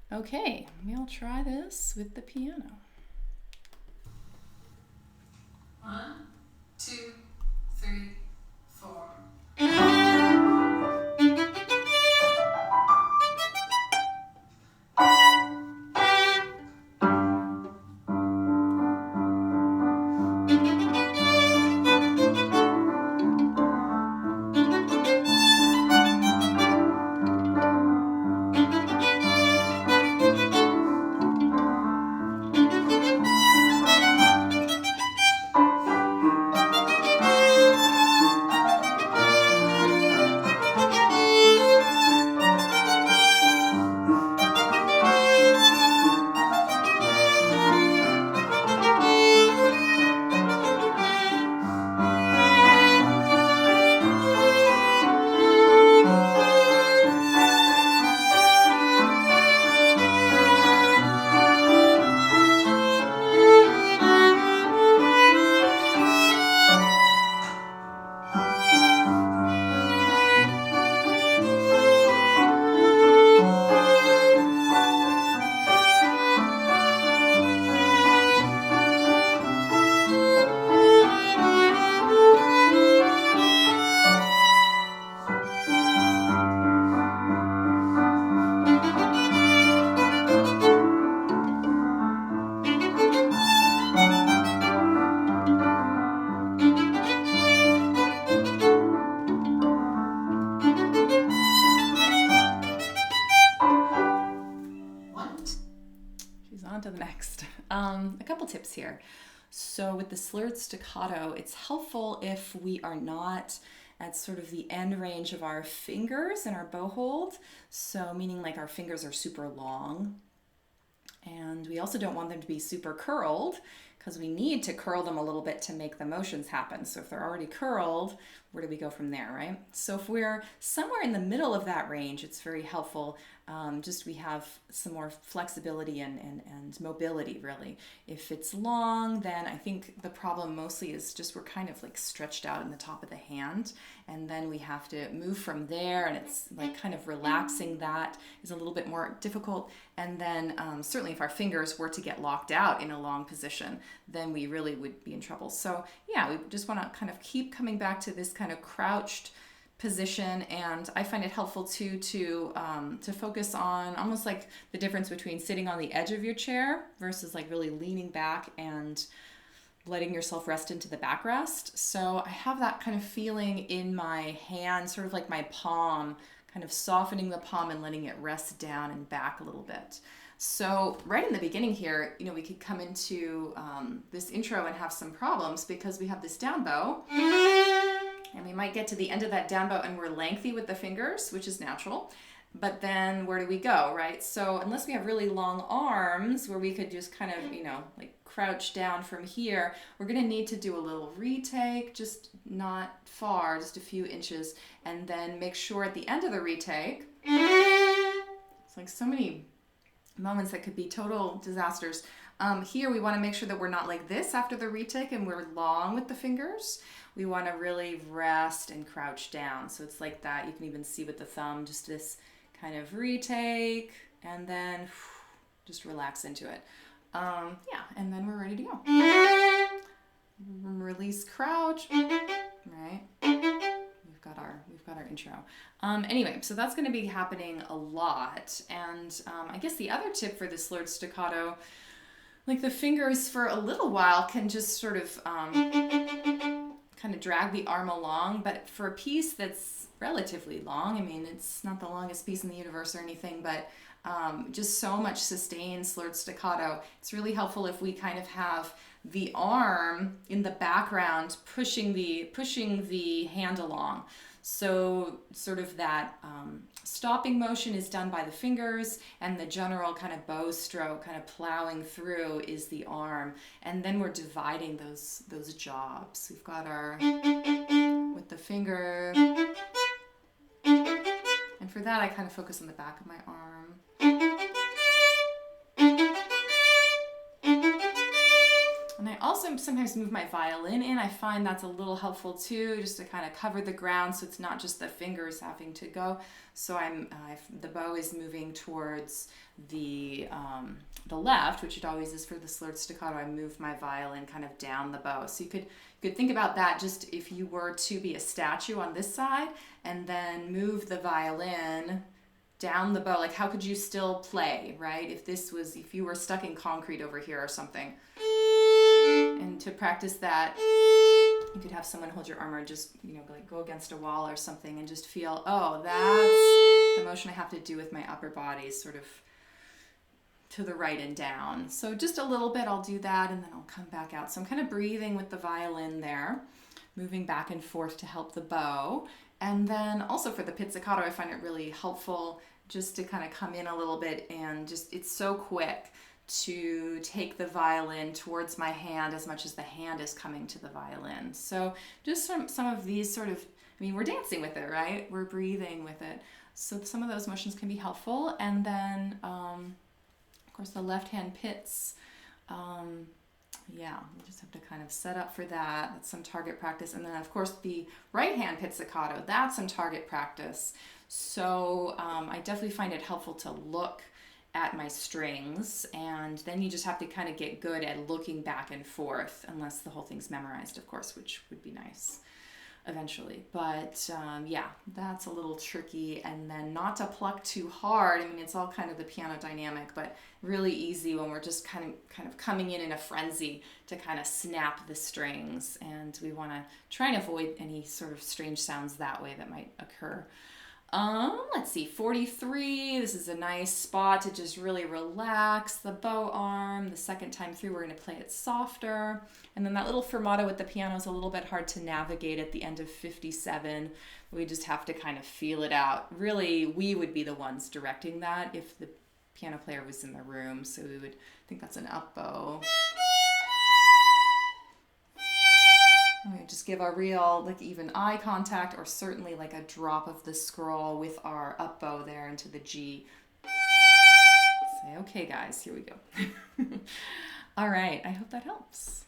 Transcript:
Okay, we'll try this with the piano. 1, 2, 3, 4. She's on to the next. A couple tips here. So with the slurred staccato, it's helpful if we are not at sort of the end range of our fingers in our bow hold. So meaning like our fingers are super long. And we also don't want them to be super curled because we need to curl them a little bit to make the motions happen. So if they're already curled, where do we go from there, right? So if we're somewhere in the middle of that range, it's very helpful. Just we have some more flexibility and mobility, really. If it's long, then I think the problem mostly is just we're kind of like stretched out in the top of the hand, and then we have to move from there, and it's like kind of relaxing that is a little bit more difficult. And then certainly if our fingers were to get locked out in a long position, then we really would be in trouble. So yeah, we just want to kind of keep coming back to this kind of crouched position, and I find it helpful too to focus on almost like the difference between sitting on the edge of your chair versus like really leaning back and letting yourself rest into the backrest. So I have that kind of feeling in my hand, sort of like my palm, kind of softening the palm and letting it rest down and back a little bit. So right in the beginning here, we could come into this intro and have some problems because we have this down bow. And we might get to the end of that down bow and we're lengthy with the fingers, which is natural. But then where do we go, right? So unless we have really long arms where we could just kind of, like crouch down from here, we're going to need to do a little retake, just not far, just a few inches. And then make sure at the end of the retake, it's like so many moments that could be total disasters. Here we want to make sure that we're not like this after the retake and we're long with the fingers. We want to really rest and crouch down. So it's like that. You can even see with the thumb, just this kind of retake and then just relax into it. Yeah, and then we're ready to go. Release crouch, right? We've got our intro. Anyway, so that's going to be happening a lot. And I guess the other tip for the slurred staccato, like the fingers for a little while can just sort of kind of drag the arm along, but for a piece that's relatively long, I mean, it's not the longest piece in the universe or anything, but just so much sustained slurred staccato, it's really helpful if we kind of have the arm in the background pushing the hand along. So sort of that stopping motion is done by the fingers, and the general kind of bow stroke, kind of plowing through, is the arm. And then we're dividing those jobs. We've got our, with the finger, and for that I kind of focus on the back of my arm. And I also also sometimes move my violin in. I find that's a little helpful too, just to kind of cover the ground so it's not just the fingers having to go. So the bow is moving towards the left, which it always is for the slurred staccato. I move my violin kind of down the bow. So you could think about that just if you were to be a statue on this side and then move the violin down the bow. Like, how could you still play, right? If you were stuck in concrete over here or something. And to practice that, you could have someone hold your arm or just, like go against a wall or something and just feel, oh, that's the motion I have to do with my upper body, sort of to the right and down. So just a little bit, I'll do that and then I'll come back out. So I'm kind of breathing with the violin there, moving back and forth to help the bow. And then also for the pizzicato, I find it really helpful just to kind of come in a little bit and it's so quick to take the violin towards my hand as much as the hand is coming to the violin. So just some of these sort of, we're dancing with it, right? We're breathing with it. So some of those motions can be helpful. And then, of course, the left hand pits. We just have to kind of set up for that. That's some target practice. And then, of course, the right hand pizzicato, that's some target practice. So I definitely find it helpful to look at my strings, and then you just have to kind of get good at looking back and forth, unless the whole thing's memorized, of course, which would be nice eventually. But that's a little tricky. And then not to pluck too hard. It's all kind of the piano dynamic, but really easy when we're just kind of coming in a frenzy to kind of snap the strings. And we want to try and avoid any sort of strange sounds that way that might occur. Let's see, 43. This is a nice spot to just really relax the bow arm. The second time through, we're going to play it softer. And then that little fermato with the piano is a little bit hard to navigate at the end of 57. We just have to kind of feel it out. Really, we would be the ones directing that if the piano player was in the room. So we would think that's an up bow. We just give a real, even eye contact, or certainly like a drop of the scroll with our up bow there into the G. Say, okay, guys, here we go. All right, I hope that helps.